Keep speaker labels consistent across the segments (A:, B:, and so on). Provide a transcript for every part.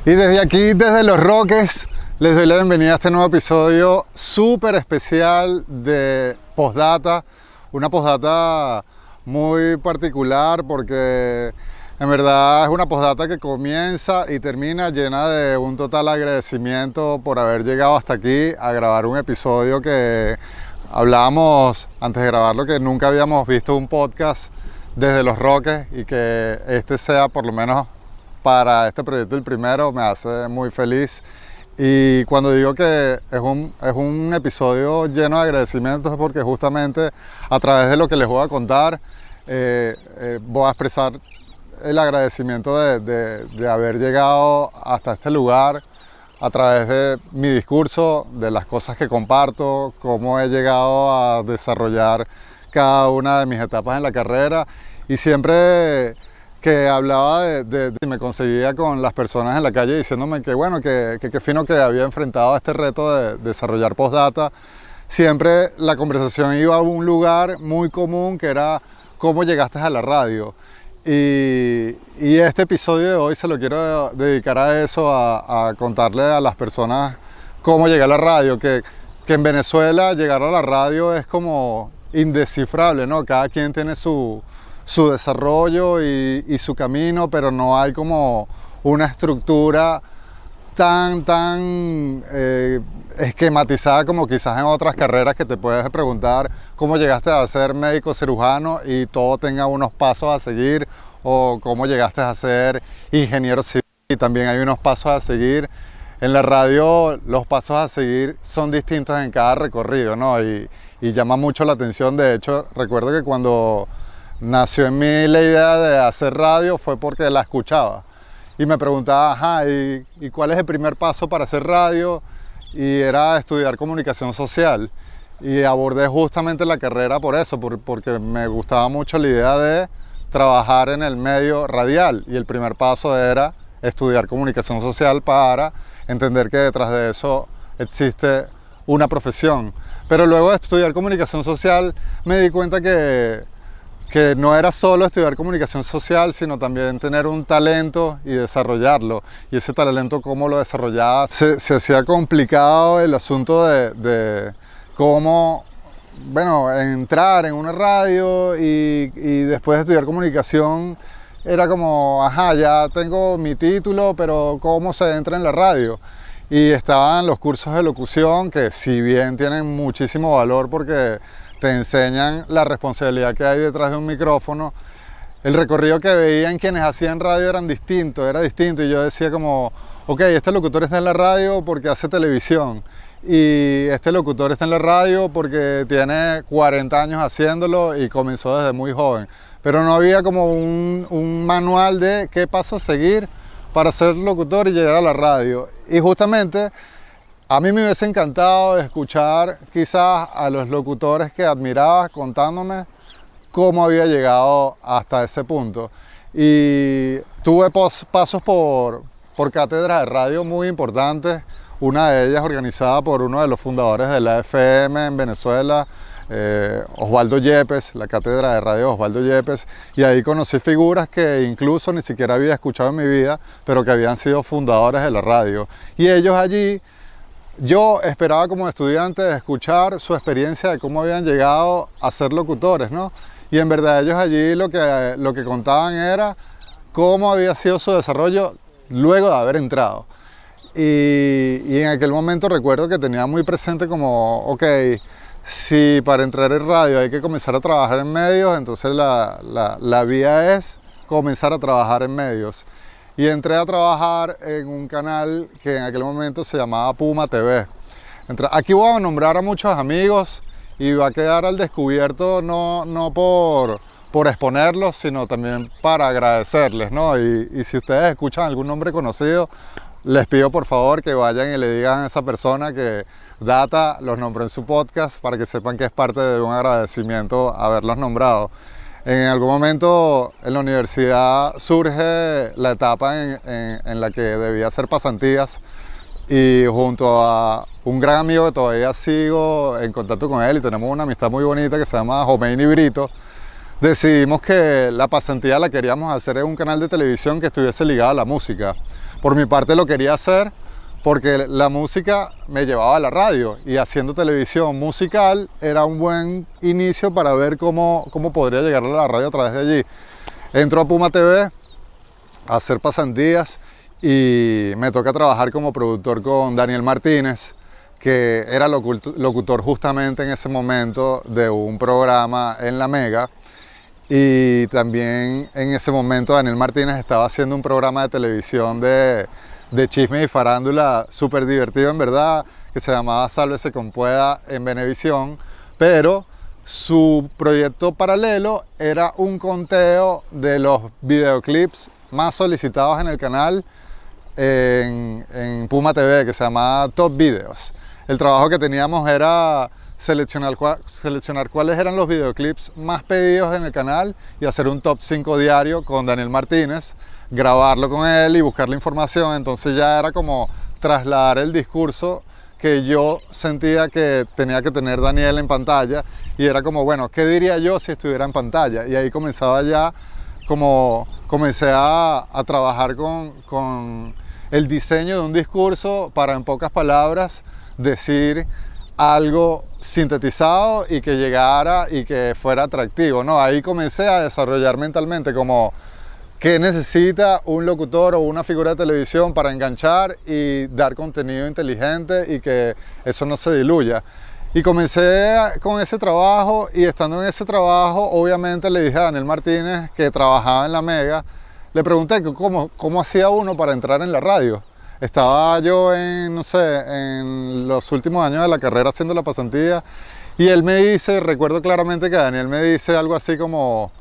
A: Y desde aquí, desde Los Roques, les doy la bienvenida a este nuevo episodio súper especial de Postdata. Una postdata muy particular porque en verdad es una postdata que comienza y termina llena de un total agradecimiento por haber llegado hasta aquí a grabar un episodio que hablábamos antes de grabarlo, que nunca habíamos visto un podcast desde Los Roques y que este sea por lo menos para este proyecto el primero me hace muy feliz. Y cuando digo que es un episodio lleno de agradecimientos es porque justamente a través de lo que les voy a contar voy a expresar el agradecimiento de haber llegado hasta este lugar a través de mi discurso, de las cosas que comparto, cómo he llegado a desarrollar cada una de mis etapas en la carrera. Y siempre que hablaba y me conseguía con las personas en la calle diciéndome que bueno, que fino que había enfrentado a este reto de desarrollar postdata, siempre la conversación iba a un lugar muy común que era cómo llegaste a la radio. Y este episodio de hoy se lo quiero dedicar a eso, a contarle a las personas cómo llegué a la radio, que en Venezuela llegar a la radio es como indescifrable, ¿no? Cada quien tiene su desarrollo y su camino, pero no hay como una estructura tan esquematizada como quizás en otras carreras que te puedes preguntar cómo llegaste a ser médico cirujano y todo tenga unos pasos a seguir, o cómo llegaste a ser ingeniero civil y también hay unos pasos a seguir. En la radio los pasos a seguir son distintos en cada recorrido, ¿no? Y llama mucho la atención. De hecho, recuerdo que cuando nació en mí la idea de hacer radio fue porque la escuchaba y me preguntaba, ajá, ¿y cuál es el primer paso para hacer radio? Y era estudiar comunicación social, y abordé justamente la carrera por eso, porque me gustaba mucho la idea de trabajar en el medio radial, y el primer paso era estudiar comunicación social para entender que detrás de eso existe una profesión. Pero luego de estudiar comunicación social me di cuenta que no era solo estudiar comunicación social, sino también tener un talento y desarrollarlo. Y ese talento, cómo lo desarrollaba, se hacía complicado el asunto de cómo, bueno, entrar en una radio y después de estudiar comunicación era como, ajá, ya tengo mi título, pero ¿cómo se entra en la radio? Y estaban los cursos de locución, que si bien tienen muchísimo valor porque te enseñan la responsabilidad que hay detrás de un micrófono, el recorrido que veían quienes hacían radio era distinto, y yo decía como, ok, este locutor está en la radio porque hace televisión, y este locutor está en la radio porque tiene 40 años haciéndolo y comenzó desde muy joven, pero no había como un manual de qué paso seguir para ser locutor y llegar a la radio. Y justamente a mí me hubiese encantado escuchar quizás a los locutores que admiraba contándome cómo había llegado hasta ese punto. Y tuve pasos por cátedras de radio muy importantes, una de ellas organizada por uno de los fundadores de la FM en Venezuela, Osvaldo Yepes, la cátedra de radio de Osvaldo Yepes, y ahí conocí figuras que incluso ni siquiera había escuchado en mi vida, pero que habían sido fundadores de la radio. Y ellos allí, yo esperaba como estudiante escuchar su experiencia de cómo habían llegado a ser locutores, ¿no? Y en verdad ellos allí lo que contaban era cómo había sido su desarrollo luego de haber entrado. Y en aquel momento recuerdo que tenía muy presente como, ok, si para entrar en radio hay que comenzar a trabajar en medios, entonces la vía es comenzar a trabajar en medios. Y entré a trabajar en un canal que en aquel momento se llamaba Puma TV. Aquí voy a nombrar a muchos amigos y va a quedar al descubierto no por exponerlos, sino también para agradecerles, ¿no? Y si ustedes escuchan algún nombre conocido, les pido por favor que vayan y le digan a esa persona que Data los nombró en su podcast, para que sepan que es parte de un agradecimiento haberlos nombrado. En algún momento en la universidad surge la etapa en la que debía hacer pasantías, y junto a un gran amigo que todavía sigo en contacto con él y tenemos una amistad muy bonita que se llama Jomeini Brito, decidimos que la pasantía la queríamos hacer en un canal de televisión que estuviese ligado a la música, Por mi parte lo quería hacer porque la música me llevaba a la radio y haciendo televisión musical era un buen inicio para ver cómo podría llegar a la radio a través de allí. Entro a Puma TV a hacer pasantías y me toca trabajar como productor con Daniel Martínez, que era locutor justamente en ese momento de un programa en La Mega. Y también en ese momento Daniel Martínez estaba haciendo un programa de televisión de chisme y farándula súper divertido en verdad, que se llamaba Sálvese con Pueda en Venevisión, pero su proyecto paralelo era un conteo de los videoclips más solicitados en el canal en Puma TV, que se llamaba Top Videos. El trabajo que teníamos era seleccionar cuáles eran los videoclips más pedidos en el canal y hacer un top 5 diario con Daniel Martínez, grabarlo con él y buscar la información. Entonces ya era como trasladar el discurso que yo sentía que tenía que tener Daniel en pantalla, y era como, bueno, ¿qué diría yo si estuviera en pantalla? Y ahí comenzaba ya, como comencé a trabajar con el diseño de un discurso para, en pocas palabras, decir algo sintetizado y que llegara y que fuera atractivo, ¿no? Ahí comencé a desarrollar mentalmente como qué necesita un locutor o una figura de televisión para enganchar y dar contenido inteligente y que eso no se diluya. Y comencé con ese trabajo, y estando en ese trabajo, obviamente le dije a Daniel Martínez, que trabajaba en La Mega, le pregunté cómo hacía uno para entrar en la radio. Estaba yo no sé, en los últimos años de la carrera haciendo la pasantía, y él me dice, recuerdo claramente que Daniel me dice algo así como,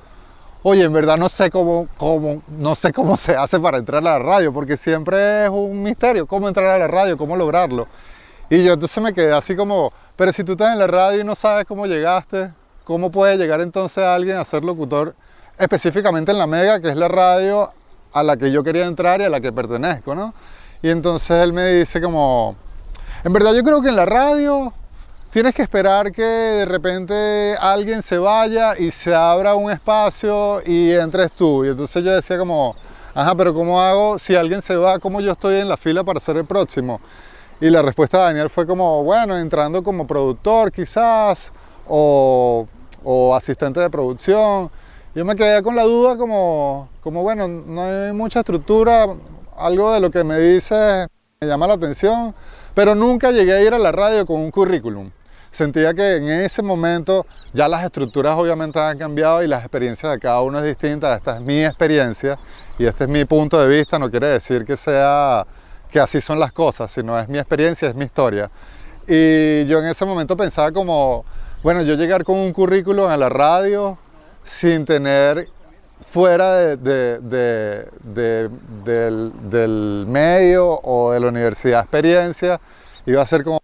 A: oye, en verdad no sé cómo se hace para entrar a la radio, porque siempre es un misterio cómo entrar a la radio, cómo lograrlo. Y yo entonces me quedé así como, pero si tú estás en la radio y no sabes cómo llegaste, ¿cómo puede llegar entonces alguien a ser locutor específicamente en La Mega, que es la radio a la que yo quería entrar y a la que pertenezco, ¿no? Y entonces él me dice como, en verdad yo creo que en la radio tienes que esperar que de repente alguien se vaya y se abra un espacio y entres tú. Y entonces yo decía como, ajá, pero ¿cómo hago si alguien se va? ¿Cómo yo estoy en la fila para ser el próximo? Y la respuesta de Daniel fue como, bueno, entrando como productor quizás, o asistente de producción. Yo me quedé con la duda como bueno, no hay mucha estructura, algo de lo que me dice me llama la atención, pero nunca llegué a ir a la radio con un currículum. Sentía que en ese momento ya las estructuras obviamente han cambiado y las experiencias de cada uno es distinta. Esta es mi experiencia y este es mi punto de vista, no quiere decir que sea que así son las cosas, sino es mi experiencia, es mi historia. Y yo en ese momento pensaba como, bueno, yo llegar con un currículum a la radio sin tener fuera del medio o de la universidad experiencia, iba a ser como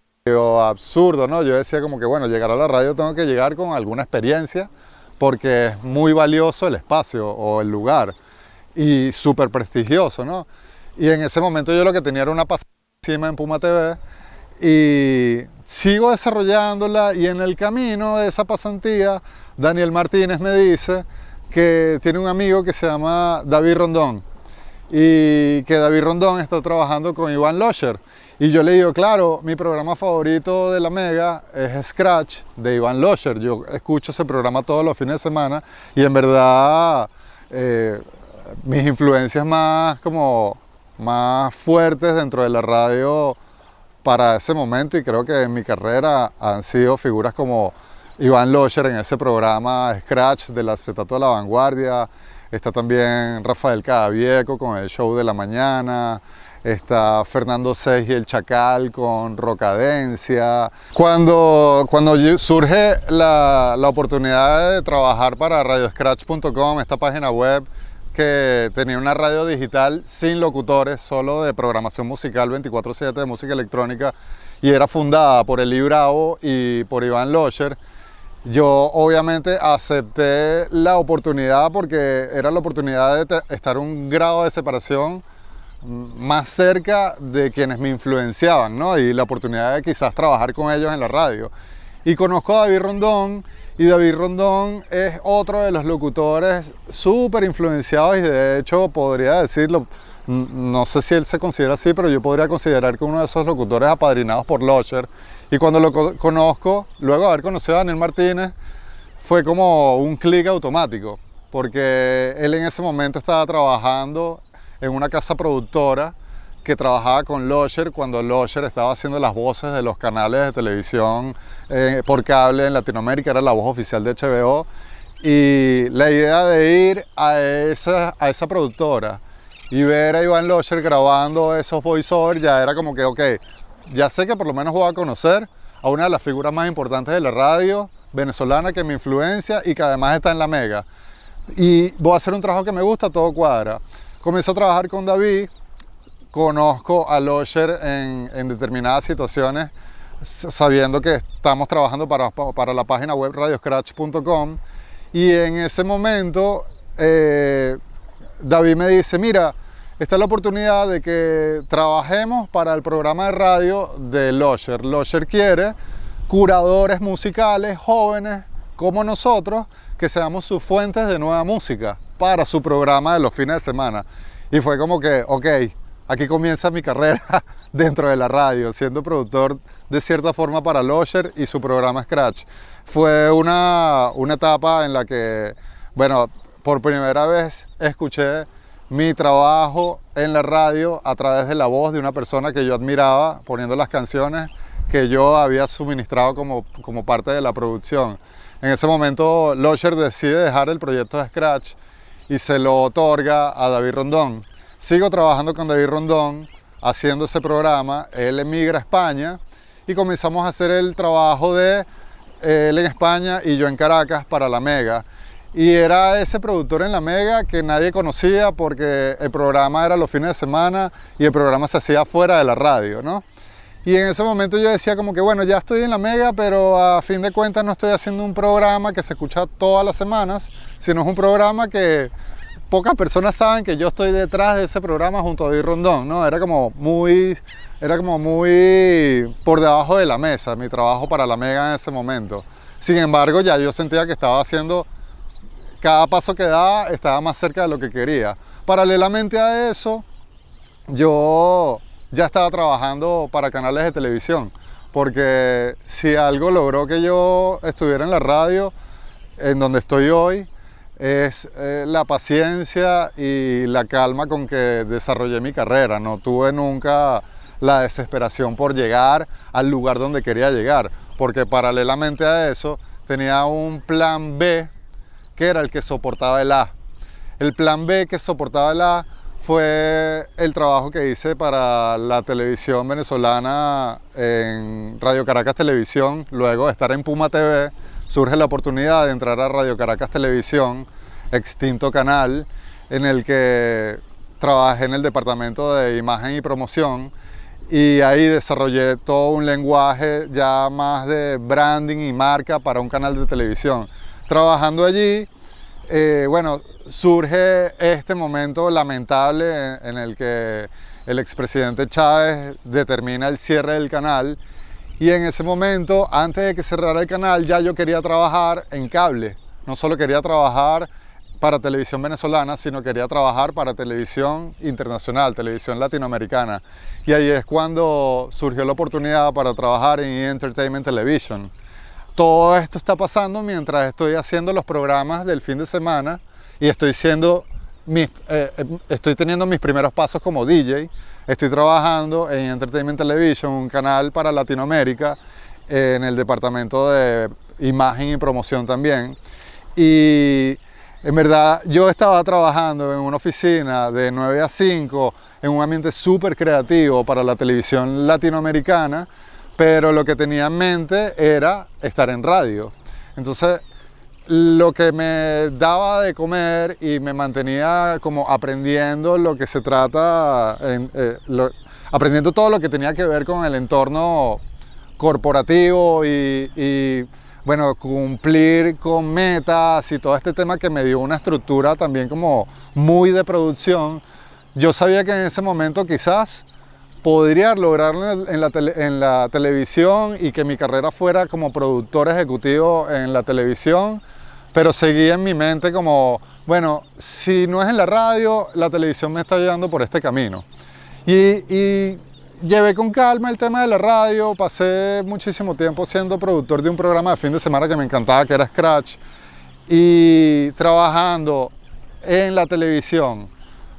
A: absurdo, ¿no? Yo decía como que, bueno, llegar a la radio tengo que llegar con alguna experiencia porque es muy valioso el espacio o el lugar y súper prestigioso, ¿no? Y en ese momento yo lo que tenía era una pasada encima en Puma TV y sigo desarrollándola, y en el camino de esa pasantía Daniel Martínez me dice que tiene un amigo que se llama David Rondón y que David Rondón está trabajando con Iván Losher. Y yo le digo, claro, mi programa favorito de La Mega es Scratch de Iván Losher. Yo escucho ese programa todos los fines de semana y en verdad mis influencias más fuertes dentro de la radio para ese momento, y creo que en mi carrera, han sido figuras como Iván Losher en ese programa Scratch del Acetato de la Vanguardia. Está también Rafael Cadavieco con el Show de la Mañana. Está Fernando Seis y el Chacal con Rocadencia. Cuando surge la oportunidad de trabajar para radioscratch.com, esta página web que tenía una radio digital sin locutores, solo de programación musical 24/7 de música electrónica, y era fundada por Eli Bravo y por Iván Losher, yo obviamente acepté la oportunidad porque era la oportunidad de estar un grado de separación más cerca de quienes me influenciaban, ¿no? Y la oportunidad de quizás trabajar con ellos en la radio. Y conozco a David Rondón, y David Rondón es otro de los locutores súper influenciados, y de hecho podría decirlo, no sé si él se considera así, pero yo podría considerar que uno de esos locutores apadrinados por Losher. Y cuando lo conozco, luego de haber conocido a Daniel Martínez, fue como un clic automático, porque él en ese momento estaba trabajando en una casa productora que trabajaba con Losher cuando Losher estaba haciendo las voces de los canales de televisión por cable en Latinoamérica, era la voz oficial de HBO. Y la idea de ir a esa productora y ver a Iván Losher grabando esos voiceovers ya era como que, ok, ya sé que por lo menos voy a conocer a una de las figuras más importantes de la radio venezolana que me influencia y que además está en la Mega. Y voy a hacer un trabajo que me gusta, todo cuadra. Comienzo a trabajar con David, conozco a Losher en determinadas situaciones, sabiendo que estamos trabajando para la página web radioscratch.com, y en ese momento David me dice, mira, esta es la oportunidad de que trabajemos para el programa de radio de Losher. Losher quiere curadores musicales jóvenes como nosotros, que seamos sus fuentes de nueva música para su programa de los fines de semana. Y fue como que, ok, aquí comienza mi carrera dentro de la radio, siendo productor de cierta forma para Losher y su programa Scratch. Fue una etapa en la que, bueno, por primera vez escuché mi trabajo en la radio a través de la voz de una persona que yo admiraba, poniendo las canciones que yo había suministrado como parte de la producción. En ese momento Losher decide dejar el proyecto de Scratch y se lo otorga a David Rondón. Sigo trabajando con David Rondón haciendo ese programa, él emigra a España y comenzamos a hacer el trabajo de él en España y yo en Caracas para la Mega. Y era ese productor en la Mega que nadie conocía porque el programa era los fines de semana y el programa se hacía fuera de la radio, ¿no? Y en ese momento yo decía como que bueno, ya estoy en la Mega, pero a fin de cuentas no estoy haciendo un programa que se escucha todas las semanas, sino es un programa que pocas personas saben que yo estoy detrás de ese programa junto a David Rondón, ¿no? Era como muy por debajo de la mesa mi trabajo para la Mega en ese momento. Sin embargo, ya yo sentía que estaba haciendo, cada paso que daba estaba más cerca de lo que quería. Paralelamente a eso, yo ya estaba trabajando para canales de televisión, porque si algo logró que yo estuviera en la radio, en donde estoy hoy, es la paciencia y la calma con que desarrollé mi carrera. No tuve nunca la desesperación por llegar al lugar donde quería llegar, porque paralelamente a eso tenía un plan B que era el que soportaba el A. El plan B que soportaba el A fue el trabajo que hice para la televisión venezolana en Radio Caracas Televisión. Luego de estar en Puma TV, surge la oportunidad de entrar a Radio Caracas Televisión, extinto canal, en el que trabajé en el departamento de imagen y promoción, y ahí desarrollé todo un lenguaje ya más de branding y marca para un canal de televisión. Trabajando allí, bueno, surge este momento lamentable en el que el expresidente Chávez determina el cierre del canal, y en ese momento, antes de que cerrara el canal, ya yo quería trabajar en cable. No solo quería trabajar para televisión venezolana, sino quería trabajar para televisión internacional, televisión latinoamericana. Y ahí es cuando surgió la oportunidad para trabajar en Entertainment Television. Todo esto está pasando mientras estoy haciendo los programas del fin de semana y estoy teniendo mis primeros pasos como DJ. Estoy trabajando en Entertainment Television, un canal para Latinoamérica, en el departamento de imagen y promoción también. Y en verdad yo estaba trabajando en una oficina de 9 a 5, en un ambiente súper creativo para la televisión latinoamericana, pero lo que tenía en mente era estar en radio. Entonces, lo que me daba de comer y me mantenía como aprendiendo lo que se trata, aprendiendo todo lo que tenía que ver con el entorno corporativo y bueno, cumplir con metas y todo este tema que me dio una estructura también como muy de producción. Yo sabía que en ese momento quizás podría lograrlo en la televisión y que mi carrera fuera como productor ejecutivo en la televisión, pero seguía en mi mente como bueno, si no es en la radio, la televisión me está llevando por este camino. Y llevé con calma el tema de la radio, pasé muchísimo tiempo siendo productor de un programa de fin de semana que me encantaba, que era Scratch, y trabajando en la televisión,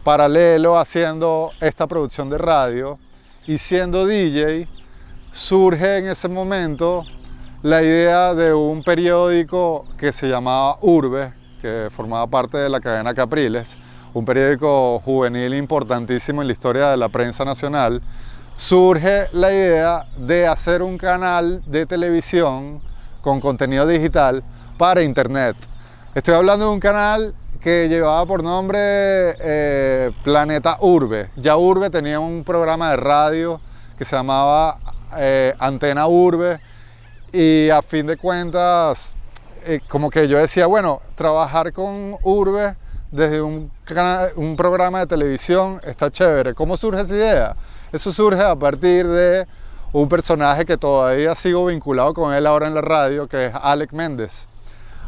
A: paralelo haciendo esta producción de radio y siendo DJ, surge en ese momento la idea de un periódico que se llamaba Urbe, que formaba parte de la cadena Capriles, un periódico juvenil importantísimo en la historia de la prensa nacional. Surge la idea de hacer un canal de televisión con contenido digital para internet. Estoy hablando de un canal que llevaba por nombre Planeta Urbe. Ya Urbe tenía un programa de radio que se llamaba Antena Urbe, y a fin de cuentas como que yo decía, bueno, trabajar con Urbe desde un programa de televisión está chévere. ¿Cómo surge esa idea? Eso surge a partir de un personaje que todavía sigo vinculado con él ahora en la radio, que es Alec Méndez.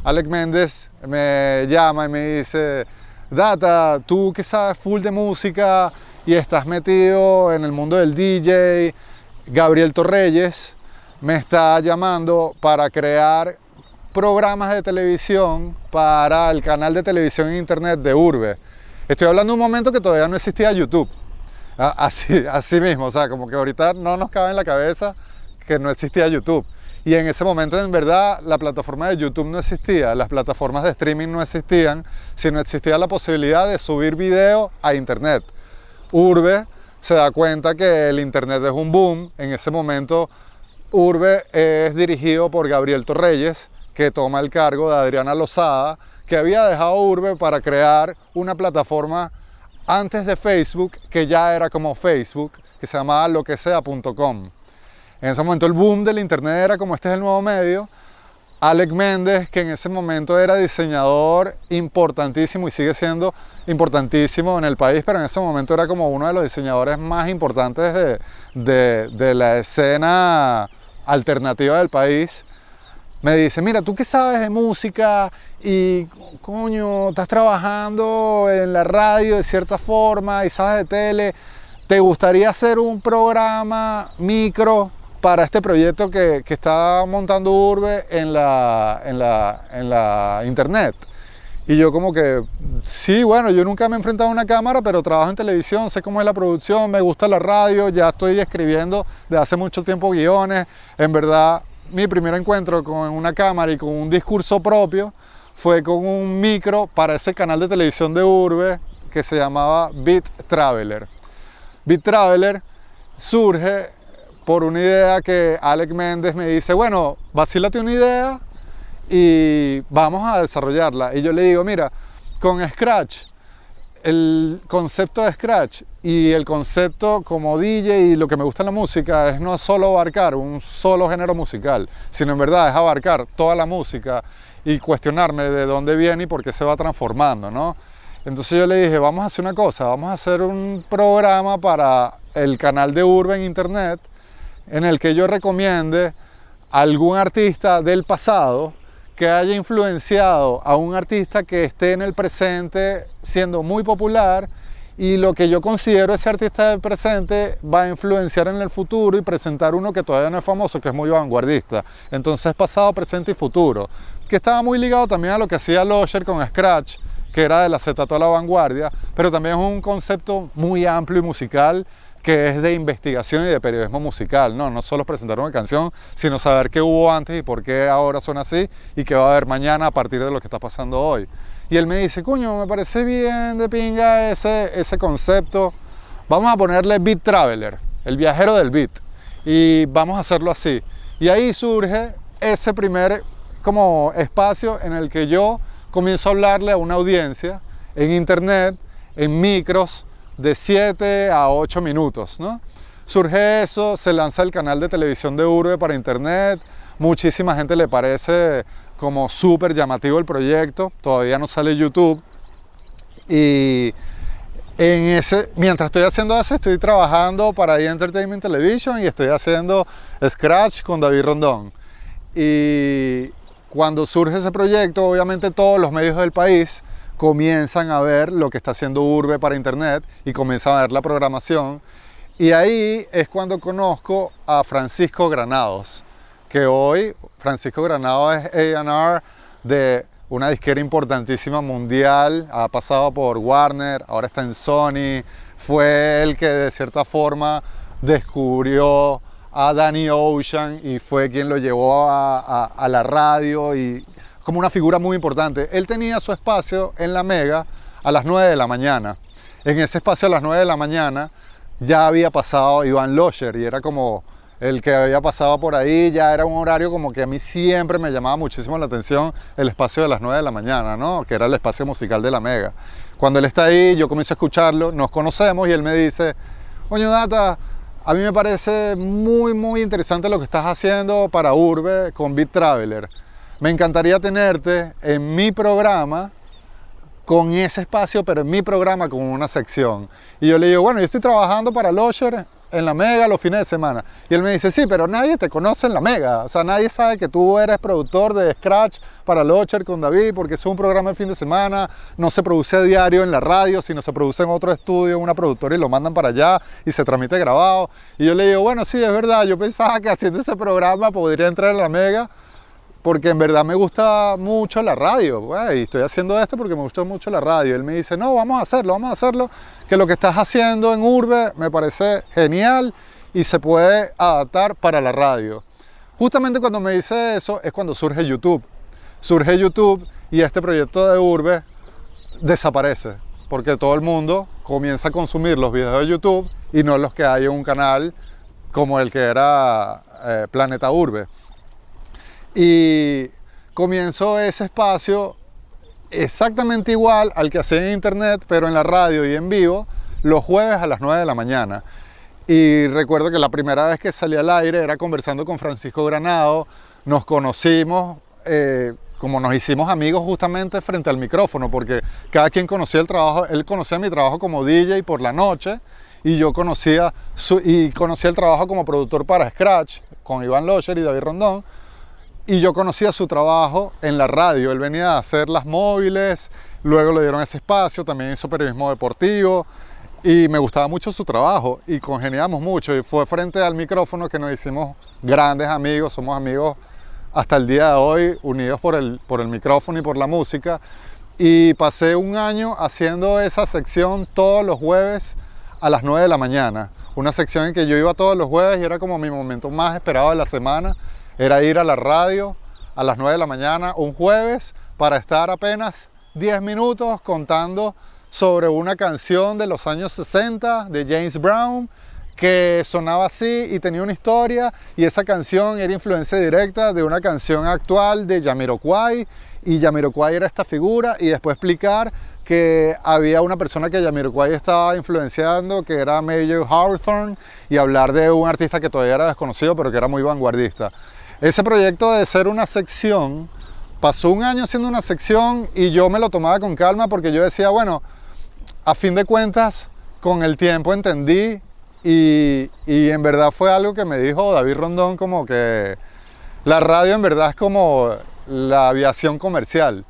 A: Alec Méndez me llama y me dice, Data, tú que sabes full de música y estás metido en el mundo del DJ, Gabriel Torreyes me está llamando para crear programas de televisión para el canal de televisión en internet de Urbe. Estoy hablando de un momento que todavía no existía YouTube. Así mismo, o sea, como que ahorita no nos cabe en la cabeza que no existía YouTube. Y en ese momento, en verdad, la plataforma de YouTube no existía, las plataformas de streaming no existían, sino existía la posibilidad de subir video a internet. Urbe se da cuenta que el internet es un boom. En ese momento, Urbe es dirigido por Gabriel Torreyes, que toma el cargo de Adriana Lozada, que había dejado Urbe para crear una plataforma antes de Facebook, que ya era como Facebook, que se llamaba loquesea.com. En ese momento el boom del internet era como este es el nuevo medio. Alec Méndez, que en ese momento era diseñador importantísimo y sigue siendo importantísimo en el país, pero en ese momento era como uno de los diseñadores más importantes de la escena alternativa del país, me dice, mira, tú que sabes de música y coño, estás trabajando en la radio de cierta forma y sabes de tele, ¿te gustaría hacer un programa micro para este proyecto que está montando Urbe en la internet? Y yo como que, sí, bueno, yo nunca me he enfrentado a una cámara, pero trabajo en televisión, sé cómo es la producción, me gusta la radio, ya estoy escribiendo de hace mucho tiempo guiones. En verdad, mi primer encuentro con una cámara y con un discurso propio fue con un micro para ese canal de televisión de Urbe que se llamaba Beat Traveler. Beat Traveler surge por una idea que Alec Méndez me dice, bueno, vacílate una idea y vamos a desarrollarla. Y yo le digo, mira, con Scratch, el concepto de Scratch y el concepto como DJ y lo que me gusta en la música es no solo abarcar un solo género musical, sino en verdad es abarcar toda la música y cuestionarme de dónde viene y por qué se va transformando, ¿no? Entonces yo le dije, vamos a hacer una cosa, vamos a hacer un programa para el canal de Urbe en internet en el que yo recomiende a algún artista del pasado que haya influenciado a un artista que esté en el presente siendo muy popular, y lo que yo considero ese artista del presente va a influenciar en el futuro y presentar uno que todavía no es famoso, que es muy vanguardista. Entonces pasado, presente y futuro, que estaba muy ligado también a lo que hacía Losher con Scratch, que era de la acetato a la vanguardia, pero también es un concepto muy amplio y musical, que es de investigación y de periodismo musical, no solo presentar una canción, sino saber qué hubo antes y por qué ahora son así y qué va a haber mañana a partir de lo que está pasando hoy. Y él me dice, coño, me parece bien de pinga ese concepto, vamos a ponerle Beat Traveler, el viajero del beat, y vamos a hacerlo así. Y ahí surge ese primer como espacio en el que yo comienzo a hablarle a una audiencia en internet, en micros, de 7 a 8 minutos, ¿no? Surge eso, se lanza el canal de televisión de Urbe para internet, muchísima gente le parece como súper llamativo el proyecto, todavía no sale YouTube, y mientras estoy haciendo eso, estoy trabajando para Entertainment Television y estoy haciendo Scratch con David Rondón. Y cuando surge ese proyecto, obviamente todos los medios del país comienzan a ver lo que está haciendo Urbe para internet y comienzan a ver la programación. Y ahí es cuando conozco a Francisco Granados, que hoy Francisco Granados es A&R de una disquera importantísima mundial, ha pasado por Warner, ahora está en Sony, fue el que de cierta forma descubrió a Danny Ocean y fue quien lo llevó a la radio y como una figura muy importante. Él tenía su espacio en la Mega a las 9 de la mañana. En ese espacio a las 9 de la mañana ya había pasado Iván Locher y era como el que había pasado por ahí, ya era un horario como que a mí siempre me llamaba muchísimo la atención el espacio de las 9 de la mañana, ¿no? Que era el espacio musical de la Mega. Cuando él está ahí, yo comienzo a escucharlo, nos conocemos y él me dice, coño Data, a mí me parece muy interesante lo que estás haciendo para Urbe con Beat Traveler. Me encantaría tenerte en mi programa con ese espacio, pero en mi programa con una sección. Y yo le digo, bueno, yo estoy trabajando para Locher en la Mega los fines de semana. Y él me dice, sí, pero nadie te conoce en la Mega. O sea, nadie sabe que tú eres productor de Scratch para Locher con David, porque es un programa el fin de semana, no se produce a diario en la radio, sino se produce en otro estudio, en una productora y lo mandan para allá y se transmite grabado. Y yo le digo, bueno, sí, es verdad, yo pensaba que haciendo ese programa podría entrar en la Mega, porque en verdad me gusta mucho la radio, pues, y estoy haciendo esto porque me gusta mucho la radio. Él me dice, no, vamos a hacerlo, que lo que estás haciendo en Urbe me parece genial y se puede adaptar para la radio. Justamente cuando me dice eso es cuando surge YouTube. Surge YouTube y este proyecto de Urbe desaparece, porque todo el mundo comienza a consumir los videos de YouTube y no los que hay en un canal como el que era Planeta Urbe. Y comienzo ese espacio exactamente igual al que hacía en internet, pero en la radio y en vivo, los jueves a las 9 de la mañana. Y recuerdo que la primera vez que salí al aire era conversando con Francisco Granado, nos conocimos, como nos hicimos amigos justamente frente al micrófono, porque cada quien conocía el trabajo, él conocía mi trabajo como DJ por la noche, y yo conocía el trabajo como productor para Scratch, con Iván Locher y David Rondón, y yo conocía su trabajo en la radio. Él venía a hacer las móviles, luego le dieron ese espacio, también hizo periodismo deportivo y me gustaba mucho su trabajo y congeniamos mucho y fue frente al micrófono que nos hicimos grandes amigos, somos amigos hasta el día de hoy, unidos por el micrófono y por la música, y pasé un año haciendo esa sección todos los jueves a las 9 de la mañana, una sección en que yo iba todos los jueves y era como mi momento más esperado de la semana. Era ir a la radio a las 9 de la mañana un jueves para estar apenas 10 minutos contando sobre una canción de los años 60 de James Brown que sonaba así y tenía una historia, y esa canción era influencia directa de una canción actual de Jamiroquai, y Jamiroquai era esta figura, y después explicar que había una persona que Jamiroquai estaba influenciando, que era Major Hawthorne, y hablar de un artista que todavía era desconocido pero que era muy vanguardista. Ese proyecto de ser una sección, pasó un año siendo una sección y yo me lo tomaba con calma porque yo decía, bueno, a fin de cuentas, con el tiempo entendí y en verdad fue algo que me dijo David Rondón, como que la radio en verdad es como la aviación comercial.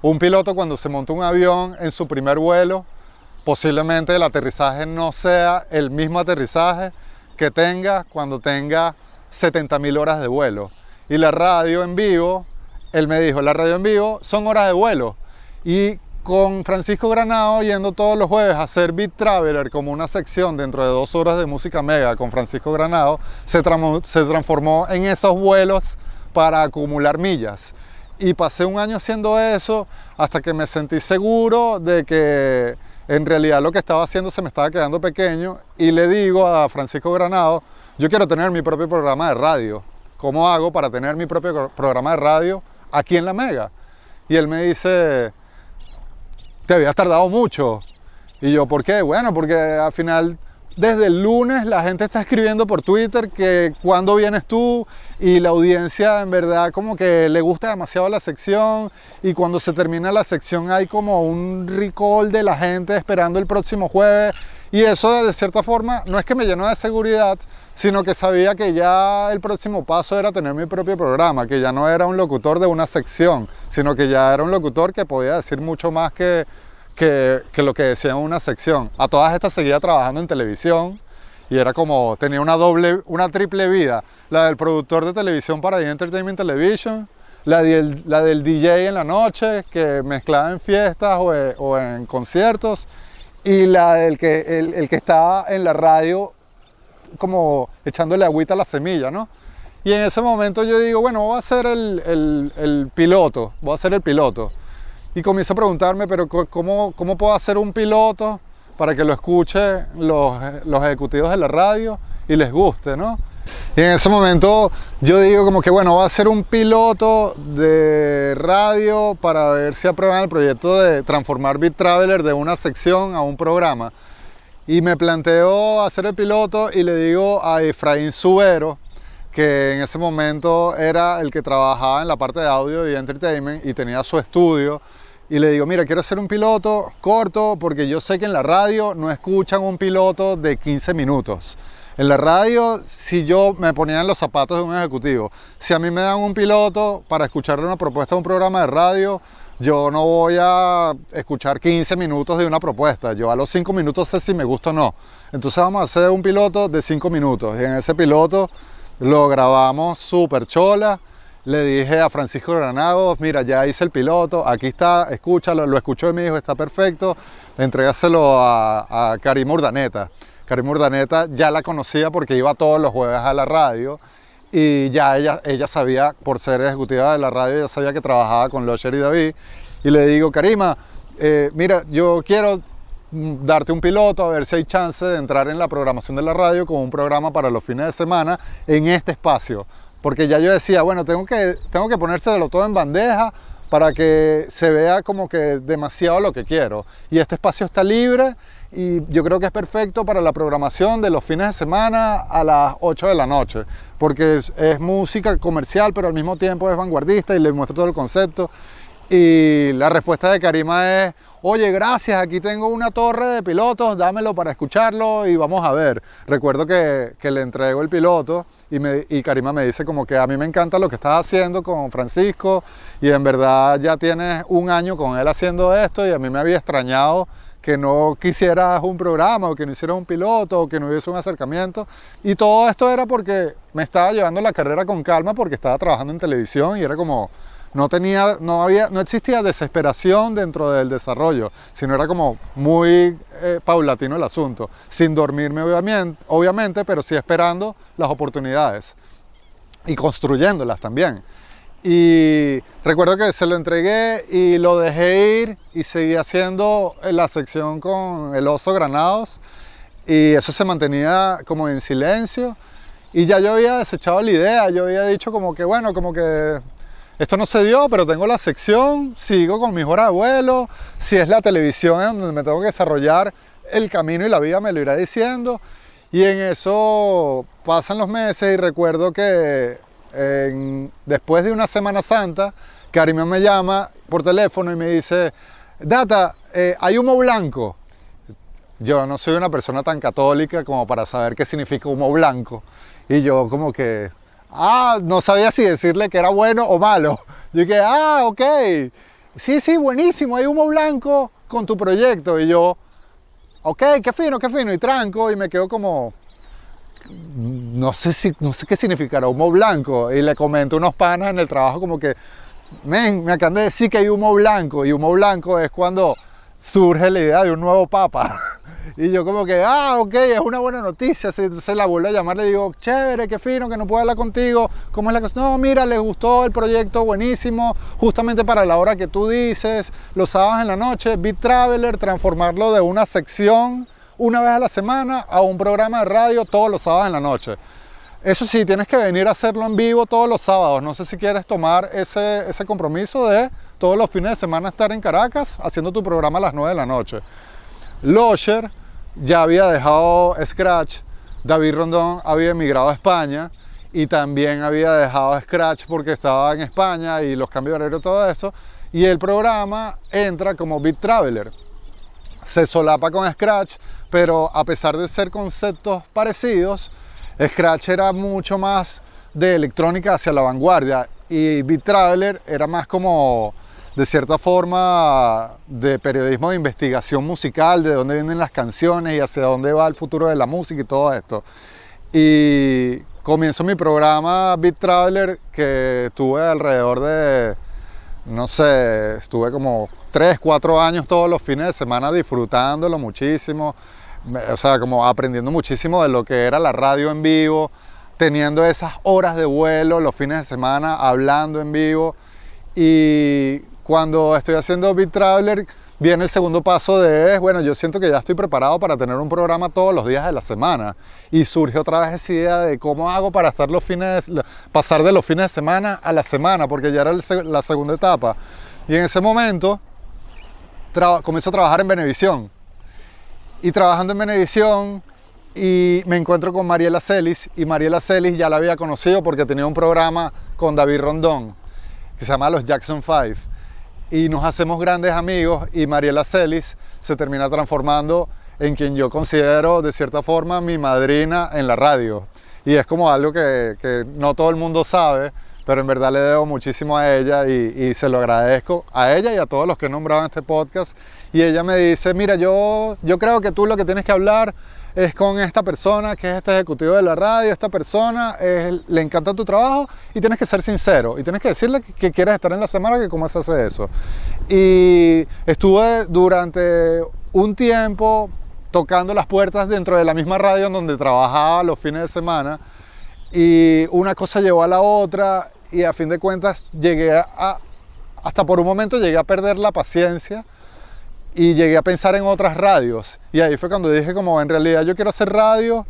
A: Un piloto cuando se monta un avión en su primer vuelo, posiblemente el aterrizaje no sea el mismo aterrizaje que tenga cuando tenga 70.000 horas de vuelo. Y la radio en vivo, él me dijo, la radio en vivo son horas de vuelo. Y con Francisco Granado yendo todos los jueves a hacer Beat Traveler como una sección dentro de 2 horas de música Mega con Francisco Granado, se transformó en esos vuelos para acumular millas. Y pasé un año haciendo eso hasta que me sentí seguro de que en realidad lo que estaba haciendo se me estaba quedando pequeño, y le digo a Francisco Granado, yo quiero tener mi propio programa de radio. ¿Cómo hago para tener mi propio programa de radio aquí en la Mega? Y él me dice, te habías tardado mucho. Y yo, ¿por qué? Bueno, porque al final, desde el lunes la gente está escribiendo por Twitter que cuándo vienes tú, y la audiencia en verdad como que le gusta demasiado la sección, y cuando se termina la sección hay como un recall de la gente esperando el próximo jueves. Y eso de cierta forma no es que me llenó de seguridad, sino que sabía que ya el próximo paso era tener mi propio programa, que ya no era un locutor de una sección, sino que ya era un locutor que podía decir mucho más que lo que decía en una sección. A todas estas seguía trabajando en televisión y era como, tenía una triple vida, la del productor de televisión para The Entertainment Television, la del DJ en la noche que mezclaba en fiestas o en conciertos, y la del el que estaba en la radio como echándole agüita a la semilla, ¿no? Y en ese momento yo digo, bueno, voy a hacer el piloto, Y comienzo a preguntarme, pero ¿cómo puedo hacer un piloto para que lo escuchen los ejecutivos de la radio y les guste, ¿no? Y en ese momento yo digo como que, bueno, voy a hacer un piloto de radio para ver si aprueban el proyecto de transformar Beat Traveler de una sección a un programa. Y me planteo hacer el piloto y le digo a Efraín Subero, que en ese momento era el que trabajaba en la parte de audio y entertainment y tenía su estudio, y le digo, mira, quiero hacer un piloto corto porque yo sé que en la radio no escuchan un piloto de 15 minutos. En la radio, si yo me ponía en los zapatos de un ejecutivo, si a mí me dan un piloto para escucharle una propuesta de un programa de radio, yo no voy a escuchar 15 minutos de una propuesta, yo a los 5 minutos sé si me gusta o no. Entonces vamos a hacer un piloto de 5 minutos y en ese piloto lo grabamos súper chola. Le dije a Francisco Granados, mira, ya hice el piloto, aquí está, escúchalo, lo escuchó y me dijo, está perfecto, entrégaselo a Karim Urdaneta. Karim Urdaneta ya la conocía porque iba todos los jueves a la radio y ya ella sabía, por ser ejecutiva de la radio, ya sabía que trabajaba con Losher y David. Y le digo, Karima, mira, yo quiero darte un piloto a ver si hay chance de entrar en la programación de la radio con un programa para los fines de semana en este espacio. Porque ya yo decía, bueno, tengo que ponérselo todo en bandeja para que se vea como que demasiado lo que quiero. Y este espacio está libre y yo creo que es perfecto para la programación de los fines de semana a las 8 de la noche, porque es música comercial, pero al mismo tiempo es vanguardista y le muestro todo el concepto. Y la respuesta de Karima es, oye, gracias, aquí tengo una torre de pilotos, dámelo para escucharlo y vamos a ver. Recuerdo que le entrego el piloto y Karima me dice como que a mí me encanta lo que estás haciendo con Francisco y en verdad ya tienes un año con él haciendo esto y a mí me había extrañado que no quisieras un programa o que no hicieras un piloto o que no hubiese un acercamiento. Y todo esto era porque me estaba llevando la carrera con calma porque estaba trabajando en televisión y era como... No existía desesperación dentro del desarrollo, sino era como muy paulatino el asunto, sin dormirme obviamente, pero sí esperando las oportunidades y construyéndolas también. Y recuerdo que se lo entregué y lo dejé ir y seguí haciendo la sección con el Oso Granados y eso se mantenía como en silencio y ya yo había desechado la idea, yo había dicho como que bueno, como que esto no se dio, pero tengo la sección, sigo con mis horas de vuelo, si es la televisión en donde me tengo que desarrollar, el camino y la vida me lo irá diciendo. Y en eso pasan los meses y recuerdo que después de una Semana Santa, Karima me llama por teléfono y me dice, Data, hay humo blanco. Yo no soy una persona tan católica como para saber qué significa humo blanco. Y yo como que... no sabía si decirle que era bueno o malo. Yo dije, ok, sí, buenísimo, hay humo blanco con tu proyecto. Y yo, ok, qué fino, y tranco, y me quedo como, no sé qué significará humo blanco. Y le comento a unos panas en el trabajo como que, me acaban de decir que hay humo blanco, y humo blanco es cuando surge la idea de un nuevo papa. Y yo como que, ok, es una buena noticia. Entonces la vuelvo a llamar, le digo, chévere, qué fino, que no puedo hablar contigo. ¿Cómo es la cosa? No, mira, les gustó el proyecto, buenísimo. Justamente para la hora que tú dices, los sábados en la noche, Beat Traveler, transformarlo de una sección una vez a la semana a un programa de radio todos los sábados en la noche. Eso sí, tienes que venir a hacerlo en vivo todos los sábados. No sé si quieres tomar ese compromiso de todos los fines de semana estar en Caracas haciendo tu programa a las 9 de la noche. Losher ya había dejado Scratch, David Rondón había emigrado a España y también había dejado Scratch porque estaba en España y los cambios de horario, todo eso, y el programa entra como Beat Traveler. se solapa con Scratch, pero a pesar de ser conceptos parecidos, Scratch era mucho más de electrónica hacia la vanguardia y Beat Traveler era más como, de cierta forma, de periodismo de investigación musical, de dónde vienen las canciones y hacia dónde va el futuro de la música y todo esto. Y comienzo mi programa Beat Traveler, que tuve alrededor de, no sé, estuve como 3, 4 años todos los fines de semana disfrutándolo muchísimo, o sea, como aprendiendo muchísimo de lo que era la radio en vivo, teniendo esas horas de vuelo los fines de semana, hablando en vivo. Y cuando estoy haciendo Beat Traveler, viene el segundo paso de, bueno, yo siento que ya estoy preparado para tener un programa todos los días de la semana. Y surge otra vez esa idea de cómo hago para estar pasar de los fines de semana a la semana, porque ya era la segunda etapa. Y en ese momento comienzo a trabajar en Venevisión. Y trabajando en Venevisión, y me encuentro con Mariela Celis, y Mariela Celis ya la había conocido porque tenía un programa con David Rondón, que se llama Los Jackson 5. Y nos hacemos grandes amigos y Mariela Celis se termina transformando en quien yo considero de cierta forma mi madrina en la radio. Y es como algo que no todo el mundo sabe, pero en verdad le debo muchísimo a ella y se lo agradezco a ella y a todos los que he nombrado en este podcast. Y ella me dice, mira, yo creo que tú lo que tienes que hablar es con esta persona que es este ejecutivo de la radio, esta persona le encanta tu trabajo y tienes que ser sincero y tienes que decirle que quieres estar en la semana, que cómo se hace eso. Y estuve durante un tiempo tocando las puertas dentro de la misma radio en donde trabajaba los fines de semana y una cosa llevó a la otra y a fin de cuentas hasta por un momento llegué a perder la paciencia y llegué a pensar en otras radios. Y ahí fue cuando dije como en realidad yo quiero hacer radio,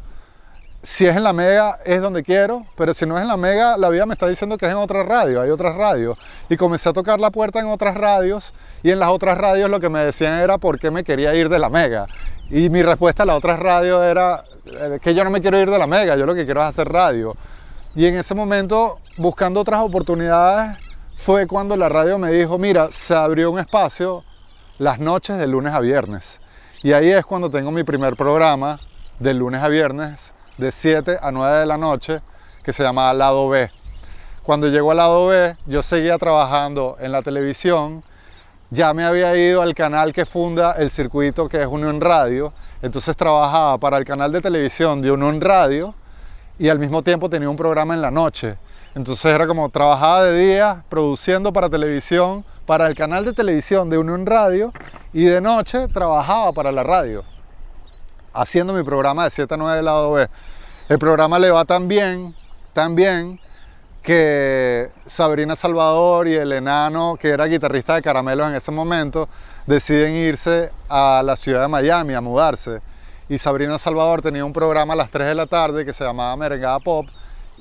A: si es en la Mega es donde quiero, pero si no es en la Mega la vida me está diciendo que es en otra radio, hay otras radios. Y comencé a tocar la puerta en otras radios y en las otras radios lo que me decían era por qué me quería ir de la Mega. Y mi respuesta a las otras radios era que yo no me quiero ir de la Mega, yo lo que quiero es hacer radio. Y en ese momento, buscando otras oportunidades, fue cuando la radio me dijo, mira, se abrió un espacio las noches de lunes a viernes. Y ahí es cuando tengo mi primer programa de lunes a viernes de 7 a 9 de la noche que se llama Lado B. Cuando llego al Lado B, yo seguía trabajando en la televisión, ya me había ido al canal que funda el circuito que es Unión Radio, entonces trabajaba para el canal de televisión de Unión Radio y al mismo tiempo tenía un programa en la noche. Entonces era como trabajaba de día produciendo para televisión, para el canal de televisión de Unión Radio y de noche trabajaba para la radio, haciendo mi programa de 7 a 9 del Lado B. El programa le va tan bien que Sabrina Salvador y el enano, que era guitarrista de Caramelos en ese momento, deciden irse a la ciudad de Miami a mudarse. Y Sabrina Salvador tenía un programa a las 3 de la tarde que se llamaba Merengada Pop,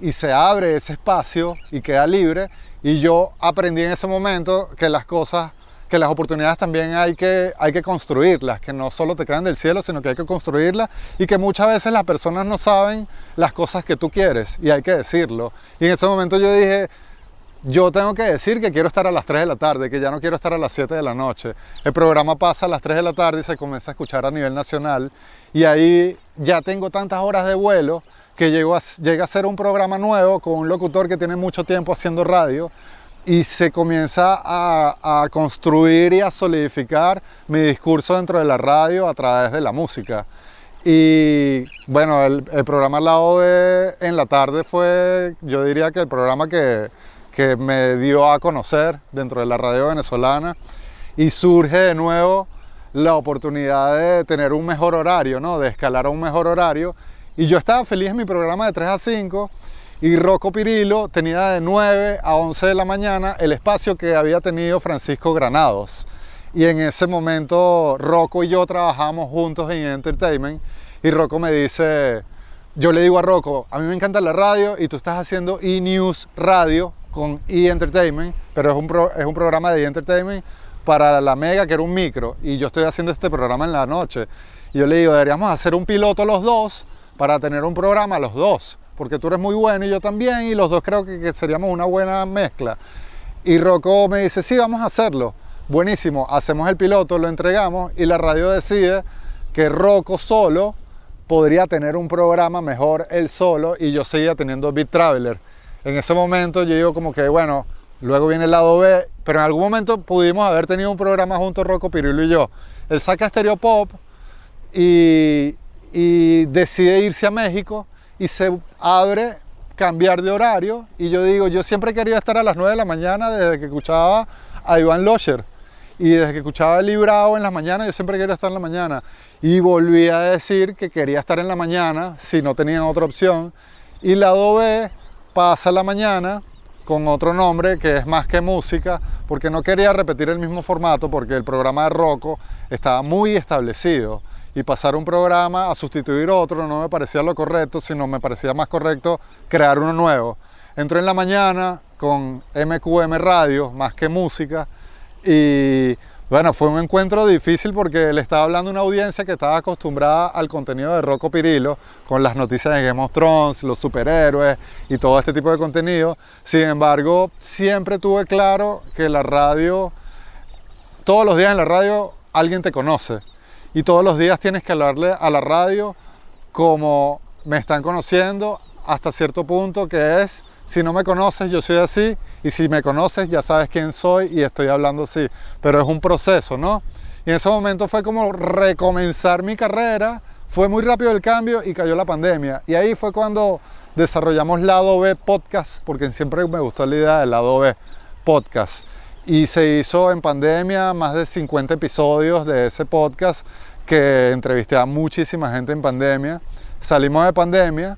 A: y se abre ese espacio y queda libre. Y yo aprendí en ese momento que las oportunidades también hay que construirlas, que no solo te caen del cielo, sino que hay que construirlas y que muchas veces las personas no saben las cosas que tú quieres y hay que decirlo. Y en ese momento yo dije, yo tengo que decir que quiero estar a las 3 de la tarde, que ya no quiero estar a las 7 de la noche. El programa pasa a las 3 de la tarde y se comienza a escuchar a nivel nacional y ahí ya tengo tantas horas de vuelo que llega a ser un programa nuevo con un locutor que tiene mucho tiempo haciendo radio y se comienza a construir y a solidificar mi discurso dentro de la radio a través de la música. Y bueno, el programa Al Lado B en la tarde fue, yo diría que el programa que me dio a conocer dentro de la radio venezolana y surge de nuevo la oportunidad de tener un mejor horario, ¿no? De escalar a un mejor horario. Y yo estaba feliz en mi programa de 3 a 5 y Rocco Pirillo tenía de 9 a 11 de la mañana el espacio que había tenido Francisco Granados. Y en ese momento Rocco y yo trabajamos juntos en Entertainment y Rocco me dice, yo le digo a Rocco, a mí me encanta la radio y tú estás haciendo E-News Radio con E-Entertainment, pero es un programa de E-Entertainment para la Mega, que era un micro, y yo estoy haciendo este programa en la noche. Y yo le digo, deberíamos hacer un piloto los dos para tener un programa los dos, porque tú eres muy bueno y yo también, y los dos creo que seríamos una buena mezcla. Y Rocco me dice, sí, vamos a hacerlo. buenísimo, hacemos el piloto, lo entregamos y la radio decide que Rocco solo podría tener un programa mejor él solo y yo seguía teniendo Beat Traveler. En ese momento yo digo como que bueno, luego viene el lado B, pero en algún momento pudimos haber tenido un programa juntos Rocco Pirillo y yo. Él saca Stereo Pop y decide irse a México y se abre cambiar de horario y yo digo, yo siempre quería estar a las 9 de la mañana desde que escuchaba a Iván Locher y desde que escuchaba el Librao en las mañanas yo siempre quería estar en la mañana y volví a decir que quería estar en la mañana si no tenía otra opción y lado B pasa a la mañana con otro nombre que es Más que Música porque no quería repetir el mismo formato porque el programa de Rocco estaba muy establecido y pasar un programa a sustituir otro no me parecía lo correcto, sino me parecía más correcto crear uno nuevo. Entré en la mañana con MQM Radio, Más que Música, y bueno, fue un encuentro difícil porque le estaba hablando a una audiencia que estaba acostumbrada al contenido de Rocco Pirillo, con las noticias de Game of Thrones, los superhéroes y todo este tipo de contenido. Sin embargo, siempre tuve claro que la radio, todos los días en la radio alguien te conoce. Y todos los días tienes que hablarle a la radio como me están conociendo hasta cierto punto, que es, si no me conoces yo soy así, y si me conoces ya sabes quién soy y estoy hablando así. Pero es un proceso, ¿no? Y en ese momento fue como recomenzar mi carrera, fue muy rápido el cambio y cayó la pandemia. Y ahí fue cuando desarrollamos Lado B Podcast, porque siempre me gustó la idea del Lado B Podcast. Y se hizo en pandemia más de 50 episodios de ese podcast que entrevisté a muchísima gente en pandemia. Salimos de pandemia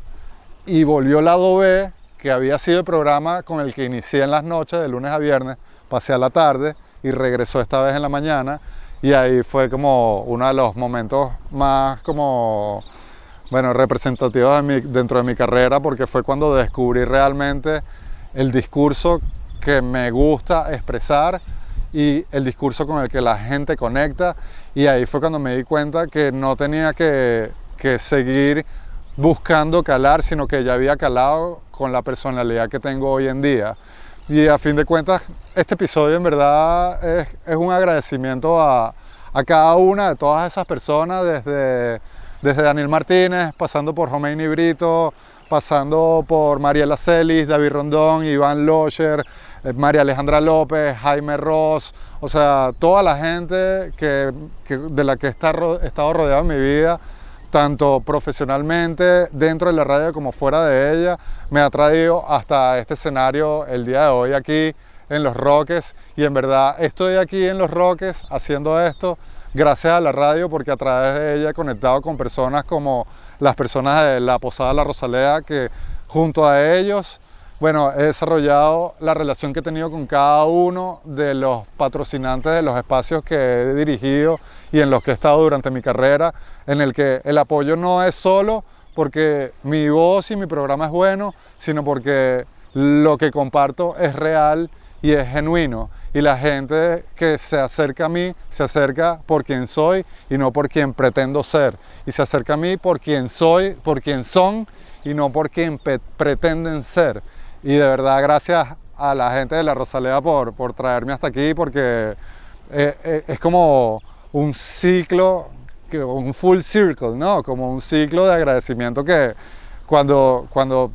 A: y volvió Lado B, que había sido el programa con el que inicié en las noches, de lunes a viernes, pasé a la tarde y regresó esta vez en la mañana. Y ahí fue como uno de los momentos más como, bueno, representativos dentro de mi carrera, porque fue cuando descubrí realmente el discurso que me gusta expresar y el discurso con el que la gente conecta, y ahí fue cuando me di cuenta que no tenía que seguir buscando calar, sino que ya había calado con la personalidad que tengo hoy en día. Y a fin de cuentas este episodio en verdad es un agradecimiento a cada una de todas esas personas, desde Daniel Martínez, pasando por Jomeini Brito, pasando por Mariela Celis, David Rondón, Iván Locher, María Alejandra López, Jaime Ross, o sea, toda la gente de la que he estado rodeado en mi vida, tanto profesionalmente dentro de la radio como fuera de ella, me ha traído hasta este escenario el día de hoy aquí en Los Roques, y en verdad estoy aquí en Los Roques haciendo esto gracias a la radio, porque a través de ella he conectado con personas como las personas de la Posada La Rosaleda, que junto a ellos, bueno, he desarrollado la relación que he tenido con cada uno de los patrocinantes de los espacios que he dirigido y en los que he estado durante mi carrera, en el que el apoyo no es solo porque mi voz y mi programa es bueno, sino porque lo que comparto es real y es genuino. Y la gente que se acerca a mí, se acerca por quien soy y no por quien pretendo ser. Y se acerca a mí por quien soy, por quien son y no por quien pretenden ser. Y de verdad, gracias a la gente de La Rosaleda por traerme hasta aquí, porque es como un ciclo, un full circle, ¿no? Como un ciclo de agradecimiento que cuando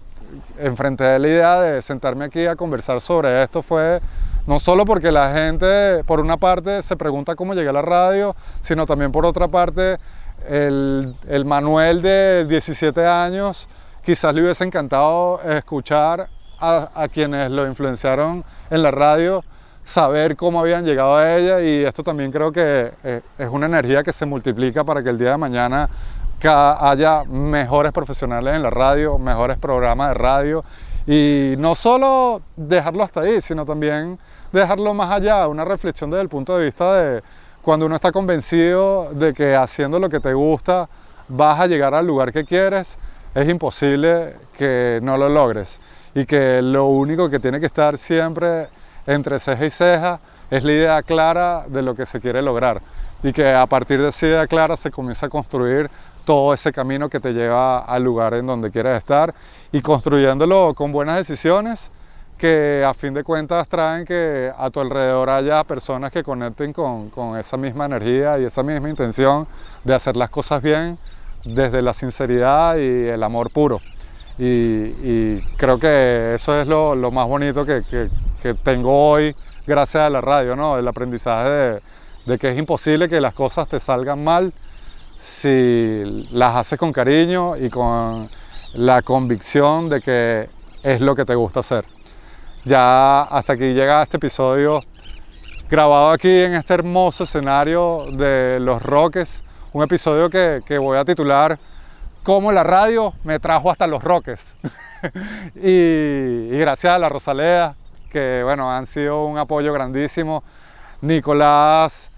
A: enfrenté la idea de sentarme aquí a conversar sobre esto fue no solo porque la gente, por una parte, se pregunta cómo llegué a la radio, sino también por otra parte, el Manuel de 17 años quizás le hubiese encantado escuchar a quienes lo influenciaron en la radio, saber cómo habían llegado a ella, y esto también creo que es una energía que se multiplica para que el día de mañana haya mejores profesionales en la radio, mejores programas de radio, y no solo dejarlo hasta ahí, sino también dejarlo más allá, una reflexión desde el punto de vista de cuando uno está convencido de que haciendo lo que te gusta vas a llegar al lugar que quieres, es imposible que no lo logres, y que lo único que tiene que estar siempre entre ceja y ceja es la idea clara de lo que se quiere lograr, y que a partir de esa idea clara se comienza a construir todo ese camino que te lleva al lugar en donde quieres estar, y construyéndolo con buenas decisiones que a fin de cuentas traen que a tu alrededor haya personas que conecten con esa misma energía y esa misma intención de hacer las cosas bien desde la sinceridad y el amor puro. Y creo que eso es lo más bonito que tengo hoy gracias a la radio, ¿no? El aprendizaje de que es imposible que las cosas te salgan mal si las haces con cariño y con la convicción de que es lo que te gusta hacer. Ya hasta aquí llega este episodio grabado aquí en este hermoso escenario de Los Roques, un episodio que voy a titular Cómo la radio me trajo hasta Los Roques. y gracias a la Rosaleda, que bueno, han sido un apoyo grandísimo. Nicolás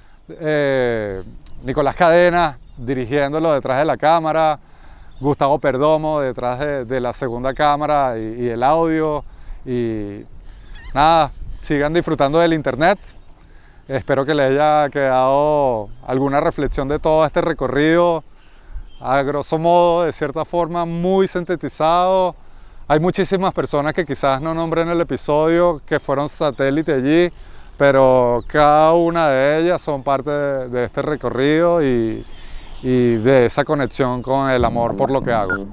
A: Cadena dirigiéndolo detrás de la cámara, Gustavo Perdomo detrás de la segunda cámara y el audio. Y nada, sigan disfrutando del internet. Espero que les haya quedado alguna reflexión de todo este recorrido, a grosso modo, de cierta forma, muy sintetizado. Hay muchísimas personas que quizás no nombré en el episodio que fueron satélite allí, pero cada una de ellas son parte de este recorrido y de esa conexión con el amor por lo que hago.